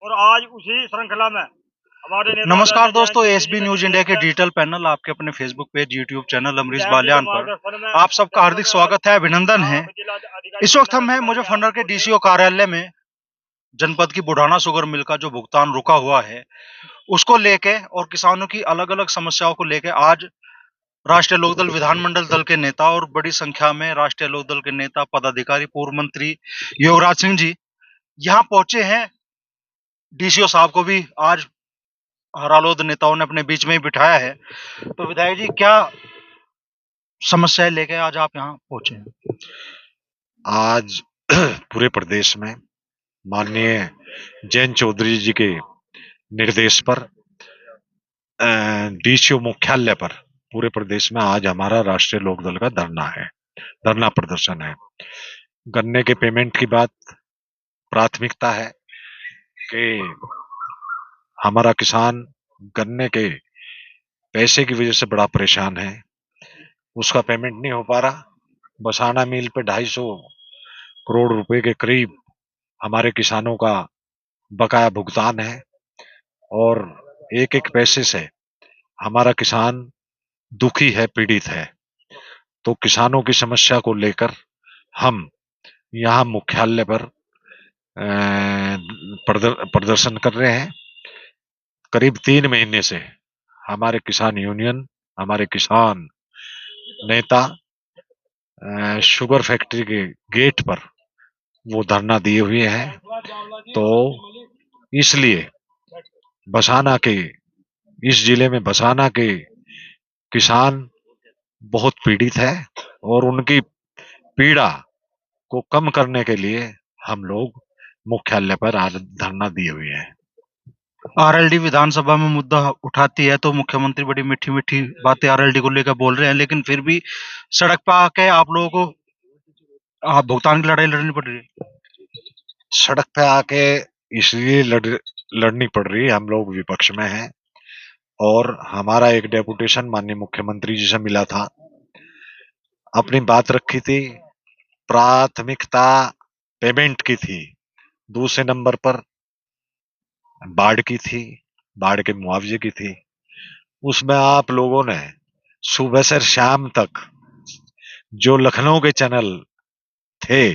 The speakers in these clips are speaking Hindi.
और आज उसी श्रृंखला में हमारे नेता नमस्कार दोस्तों, एसबी न्यूज इंडिया के डिजिटल पैनल आपके अपने Facebook page, YouTube channel Amrish Baliyan पर आप सबका हार्दिक स्वागत है, अभिनंदन है। इस वक्त हम हैं मुजफ्फरनगर के डीसीओ कार्यालय में। जनपद की बुढ़ाना शुगर मिल का जो भुगतान रुका हुआ है उसको लेके और किसानों की अलग अलग समस्याओं को लेके आज राष्ट्रीय लोकदल विधानमंडल दल के नेता और बड़ी संख्या में राष्ट्रीय लोकदल के नेता, पदाधिकारी, पूर्व मंत्री योगराज सिंह जी यहाँ पहुंचे हैं। डीसीओ साहब को भी आज रालोद नेताओं ने अपने बीच में ही बिठाया है। तो विधायक जी, क्या समस्याएं लेके आज आप यहाँ पहुंचे हैं? आज पूरे प्रदेश में माननीय जयंत चौधरी जी के निर्देश पर डीसीओ मुख्यालय पर पूरे प्रदेश में आज हमारा राष्ट्रीय लोकदल का धरना प्रदर्शन है। गन्ने के पेमेंट की बात प्राथमिकता है कि हमारा किसान गन्ने के पैसे की वजह से बड़ा परेशान है, उसका पेमेंट नहीं हो पा रहा। बसाना मिल पे 250 करोड़ रुपए के करीब हमारे किसानों का बकाया भुगतान है और एक एक पैसे से हमारा किसान दुखी है, पीड़ित है। तो किसानों की समस्या को लेकर हम यहाँ मुख्यालय पर प्रदर्शन कर रहे हैं। करीब 3 महीने से हमारे किसान यूनियन, हमारे किसान नेता शुगर फैक्ट्री के गेट पर वो धरना दिए हुए हैं। तो इसलिए बसाना के, इस जिले में बसाना के किसान बहुत पीड़ित है और उनकी पीड़ा को कम करने के लिए हम लोग मुख्यालय पर आज धरना दिए हुए हैं। आरएलडी विधानसभा में मुद्दा उठाती है तो मुख्यमंत्री बड़ी मीठी मीठी बातें आरएलडी को लेकर बोल रहे हैं, लेकिन फिर भी सड़क पर आके आप लोगों को भुगतान की लड़ाई लड़नी पड़ रही है। सड़क पे आके इसलिए लड़नी पड़ रही है, हम लोग विपक्ष में हैं और हमारा एक डेपुटेशन माननीय मुख्यमंत्री जी से मिला था। अपनी बात रखी थी, प्राथमिकता पेमेंट की थी, दूसरे नंबर पर बाढ़ की थी, बाढ़ के मुआवजे की थी। उसमें आप लोगों ने सुबह से शाम तक जो लखनऊ के चैनल थे,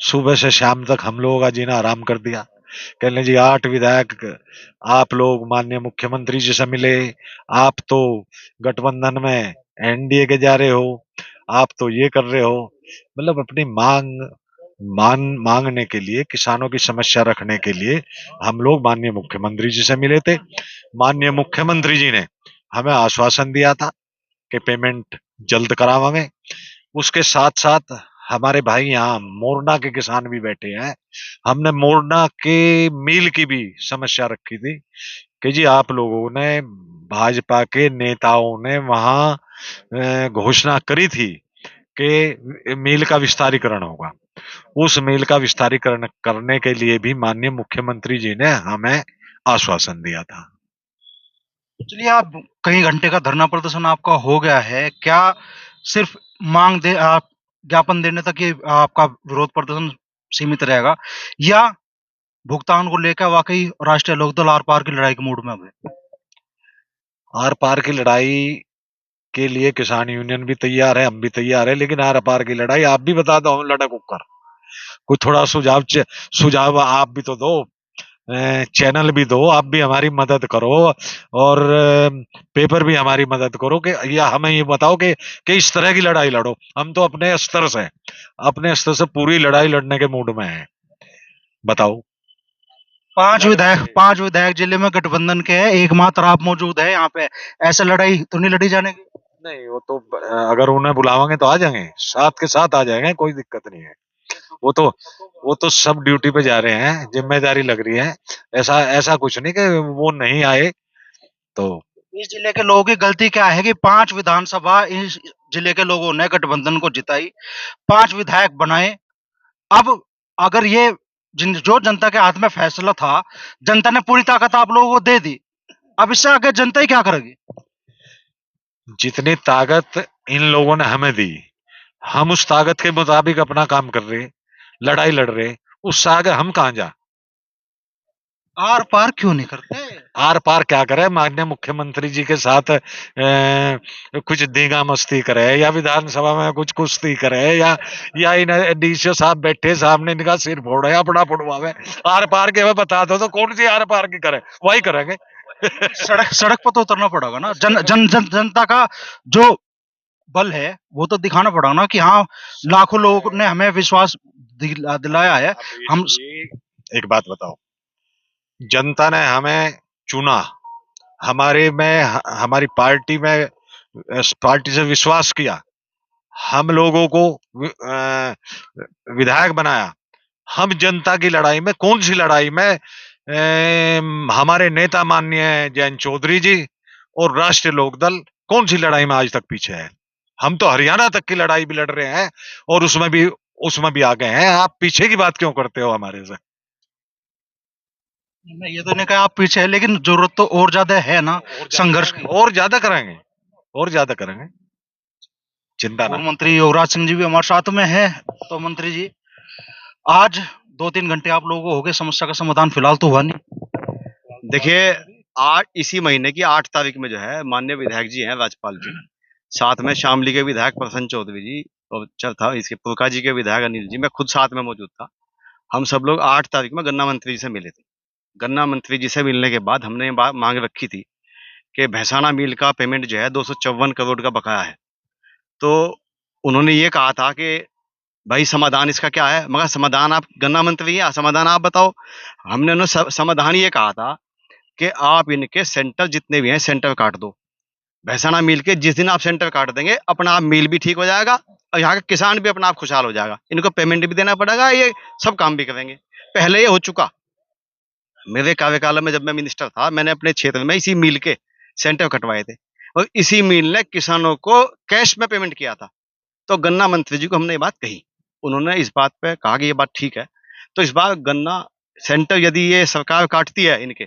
सुबह से शाम तक हम लोगों का जीना आराम कर दिया। कहने जी 8 विधायक आप लोग माननीय मुख्यमंत्री जी से मिले, आप तो गठबंधन में एनडीए के जा रहे हो, आप तो ये कर रहे हो। मतलब अपनी मांगने के लिए, किसानों की समस्या रखने के लिए हम लोग माननीय मुख्यमंत्री जी से मिले थे। माननीय मुख्यमंत्री जी ने हमें आश्वासन दिया था कि पेमेंट जल्द करावांगे। उसके साथ साथ हमारे भाई यहाँ मोरना के किसान भी बैठे हैं। हमने मोरना के मिल की भी समस्या रखी थी कि जी आप लोगों ने, भाजपा के नेताओं ने वहां घोषणा करी थी कि मिल का विस्तारीकरण होगा। उस मिल का विस्तारीकरण करने के लिए भी माननीय मुख्यमंत्री जी ने हमें आश्वासन दिया था। चलिए, आप कई घंटे का धरना प्रदर्शन आपका हो गया है, क्या सिर्फ मांग दे आप ज्ञापन देने तक ये आपका विरोध प्रदर्शन सीमित रहेगा, या भुगतान को लेकर वाकई राष्ट्रीय लोकदल आर पार की लड़ाई के मूड में हुए? आर पार की लड़ाई के लिए किसान यूनियन भी तैयार है, हम भी तैयार है, लेकिन आर पार की लड़ाई आप भी बता दो, हम लड़क कर कोई थोड़ा सुझाव आप भी तो दो, चैनल भी दो, आप भी हमारी मदद करो और पेपर भी हमारी मदद करो कि या हमें ये बताओ कि इस तरह की लड़ाई लड़ो। हम तो अपने स्तर से पूरी लड़ाई लड़ने के मूड में हैं। बताओ। 5 विधायक जिले में गठबंधन के हैं, एकमात्र आप मौजूद है यहाँ पे, ऐसे लड़ाई तो नहीं लड़ी जाने की? नहीं, वो तो अगर उन्हें बुलावांगे तो आ जाएंगे, साथ के साथ आ जाएंगे, कोई दिक्कत नहीं है। वो तो वो तो सब ड्यूटी पे जा रहे हैं, जिम्मेदारी लग रही है। ऐसा ऐसा कुछ नहीं कि वो नहीं आए। तो इस जिले के लोगों की गलती क्या है कि 5 विधानसभा इस जिले के लोगों ने गठबंधन को जिताई, 5 विधायक बनाए। अब अगर ये जो जनता के हाथ में फैसला था, जनता ने पूरी ताकत आप लोगों को दे दी, अब इससे आगे जनता ही क्या करेगी? जितनी ताकत इन लोगों ने हमें दी, हम उस ताकत के मुताबिक अपना काम कर रहे, लड़ाई लड़ रहे, उससे आगे हम कहां जा। आर पार क्यों नहीं करते? आर पार क्या करे, माननीय मुख्यमंत्री जी के साथ कुछ दींगा मस्ती करे, या विधानसभा में कुछ कुश्ती करे, या इन डीसीओ साहब बैठे सामने, इनका सिर फोड़े, अपना फोड़वावे। आर पार के हमें बता दो तो कौन सी आर पार की करे, वही करेंगे। सड़क सड़क पर तो उतरना पड़ेगा ना, जनता का जो बल है वो तो दिखाना पड़ेगा ना कि हाँ, लाखों लोगों ने हमें विश्वास दिलाया है। हम एक बात बताओ, जनता ने हमें चुना, हमारी पार्टी से विश्वास किया, हम लोगों को विधायक बनाया। हम जनता की लड़ाई में, कौन सी लड़ाई में, हमारे नेता माननीय जयंत चौधरी जी और राष्ट्रीय लोकदल कौन सी लड़ाई में आज तक पीछे है? हम तो हरियाणा तक की लड़ाई भी लड़ रहे हैं और उसमें भी आगे हैं। आप पीछे की बात क्यों करते हो हमारे से? मैं ये तो नहीं कहा आप पीछे है, लेकिन जरूरत तो और ज्यादा है ना संघर्ष की। और ज्यादा करेंगे, और ज्यादा करेंगे, चिंता ना। पूर्व मंत्री युवराज सिंह जी भी हमारे साथ में है। तो मंत्री जी, आज 2-3 घंटे आप लोगों को हो गए, समस्या का समाधान फिलहाल तो हुआ नहीं। देखिए, आज इसी महीने की 8 तारीख में जो है माननीय विधायक जी हैं राज्यपाल जी, साथ में शामली के विधायक प्रसन्न चौधरी जी और चल था, इसके पुरका जी के विधायक अनिल जी, मैं खुद साथ में मौजूद था। हम सब लोग 8 तारीख में गन्ना मंत्री जी से मिले थे। गन्ना मंत्री जी से मिलने के बाद हमने ये मांग रखी थी कि भैंसाना मिल का पेमेंट जो है 254 करोड़ का बकाया है। तो उन्होंने ये कहा था कि भाई समाधान इसका क्या है? मगर समाधान, आप गन्ना मंत्री हैं, समाधान आप बताओ। हमने उन्हें समाधान ये कहा था कि आप इनके सेंटर जितने भी हैं सेंटर काट दो। भैंसाना मिल के जिस दिन आप सेंटर काट देंगे, अपना आप मिल भी ठीक हो जाएगा और यहाँ का किसान भी अपना आप खुशहाल हो जाएगा। इनको पेमेंट भी देना पड़ेगा, ये सब काम भी करेंगे। पहले ये हो चुका, मेरे कार्यकाल में जब मैं मिनिस्टर था, मैंने अपने क्षेत्र में इसी मिल के सेंटर कटवाए थे और इसी मिल ने किसानों को कैश में पेमेंट किया था। तो गन्ना मंत्री जी को हमने ये बात कही, उन्होंने इस बात पे कहा कि ये बात ठीक है। तो इस बार गन्ना सेंटर यदि ये सरकार काटती है, इनके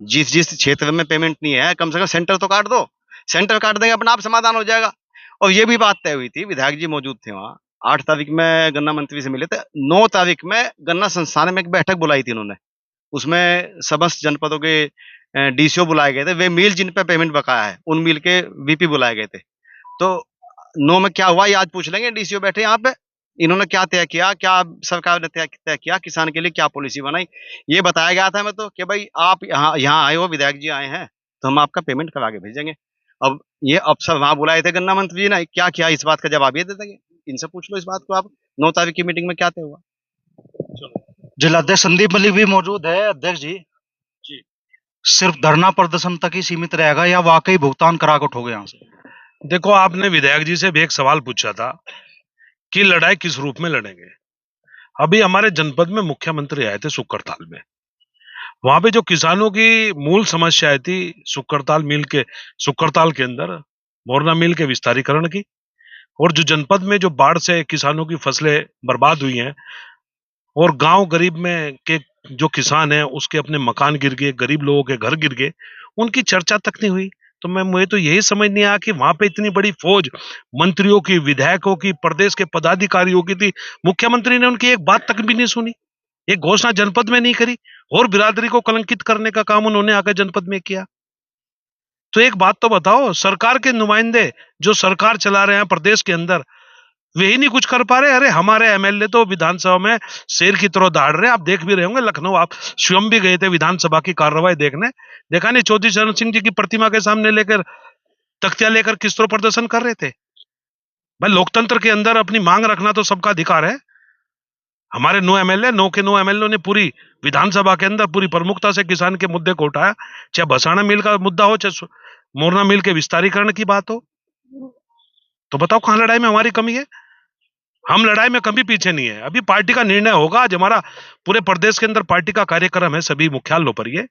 जिस जिस क्षेत्र में पेमेंट नहीं है, कम से कम सेंटर तो काट दो। सेंटर काट देंगे, अपना आप समाधान हो जाएगा। और ये भी बात तय हुई थी, विधायक जी मौजूद थे वहाँ। 8 तारीख में गन्ना मंत्री से मिले थे। 9 तारीख में गन्ना संस्थान में एक बैठक बुलाई थी उन्होंने, उसमें समस्त जनपदों के डीसीओ बुलाए गए थे। वे मिल जिन पे पेमेंट बकाया है, उन मिल के वीपी बुलाए गए थे। तो 9 में क्या हुआ ये आज पूछ लेंगे, डीसीओ बैठे यहाँ पे। इन्होंने क्या तय किया, क्या सरकार ने तय किया, किसान के लिए क्या पॉलिसी बनाई, ये बताया गया था। मैं तो कि भाई आप यहाँ आए हो, विधायक जी आए हैं, तो हम आपका पेमेंट करा के भेजेंगे। अब ये अफसर वहां बुलाए थे गन्ना मंत्री जी ने, क्या किया इस बात का जवाब ये दे देंगे। इनसे पूछ लो इस बात को आप, 9 तारीख की मीटिंग में क्या तय हुआ। जिलाध्यक्ष संदीप मलिक भी मौजूद है। अध्यक्ष जी, सिर्फ धरना प्रदर्शन तक ही सीमित रहेगा या वाकई भुगतान करा के उठोगे यहाँ से? देखो, आपने विधायक जी से भी एक सवाल पूछा था कि लड़ाई किस रूप में लड़ेंगे। अभी हमारे जनपद में मुख्यमंत्री आए थे सुक्करताल में, वहां पे जो किसानों की मूल समस्याएं थी सुक्करताल के अंदर मोरना मिल के विस्तारीकरण की, और जो जनपद में जो बाढ़ से किसानों की फसलें बर्बाद हुई हैं और गांव गरीब में के जो किसान हैं उसके अपने मकान गिर गए, गरीब लोगों के घर गिर गए, उनकी चर्चा तक नहीं हुई। तो मुझे तो यही समझ नहीं आया कि वहां पे इतनी बड़ी फौज मंत्रियों की, विधायकों की, प्रदेश के पदाधिकारियों की थी, मुख्यमंत्री ने उनकी एक बात तक भी नहीं सुनी, एक घोषणा जनपद में नहीं करी, और बिरादरी को कलंकित करने का काम उन्होंने आकर जनपद में किया। तो एक बात तो बताओ, सरकार के नुमाइंदे जो सरकार चला रहे हैं प्रदेश के अंदर, वे ही नहीं कुछ कर पा रहे। अरे हमारे एमएलए तो विधानसभा में शेर की तरह दौड़ रहे हैं। आप देख भी रहे होंगे, लखनऊ आप स्वयं भी गए थे विधानसभा की कार्रवाई देखने, देखा नहीं चौधरी चरण सिंह जी की प्रतिमा के सामने लेकर तख्तियां लेकर किस तरह प्रदर्शन कर रहे थे। भाई, लोकतंत्र के अंदर अपनी मांग रखना तो सबका अधिकार है। हमारे 9 एमएलए ने पूरी विधानसभा के अंदर पूरी प्रमुखता से किसान के मुद्दे को उठाया, चाहे भसाना मिल का मुद्दा हो, चाहे मोरना मिल के विस्तारीकरण की बात हो। तो बताओ कहां लड़ाई में हमारी कमी है? हम लड़ाई में कभी पीछे नहीं है। अभी पार्टी का निर्णय होगा, आज हमारा पूरे प्रदेश के अंदर पार्टी का कार्यक्रम है, सभी मुख्यालयों पर, ये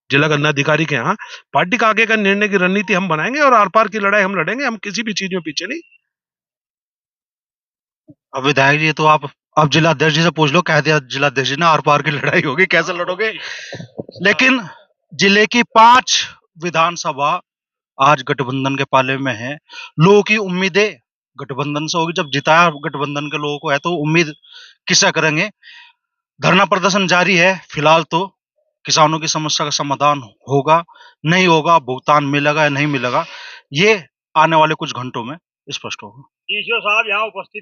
जिला गन्ना अधिकारी के यहाँ पार्टी का आगे का निर्णय की रणनीति हम बनाएंगे और आर पार की लड़ाई हम लड़ेंगे। हम किसी भी चीज में पीछे नहीं। अब विधायक जी, तो आप अब जिलाध्यक्ष जी से पूछ लो, कह दिया जिलाध्यक्ष जी ने आर पार की लड़ाई होगी, कैसे लड़ोगे? लेकिन जिले की 5 विधानसभा आज गठबंधन के पाले में है। लोगों की उम्मीदें गठबंधन से होगी। जब जिताया गठबंधन के लोगों को है तो उम्मीद किससे करेंगे? धरना प्रदर्शन जारी है फिलहाल तो, किसानों की समस्या का समाधान होगा, नहीं होगा, भुगतान मिलेगा या नहीं मिलेगा, ये आने वाले कुछ घंटों में स्पष्ट होगा। डीसीओ साहब यहाँ उपस्थित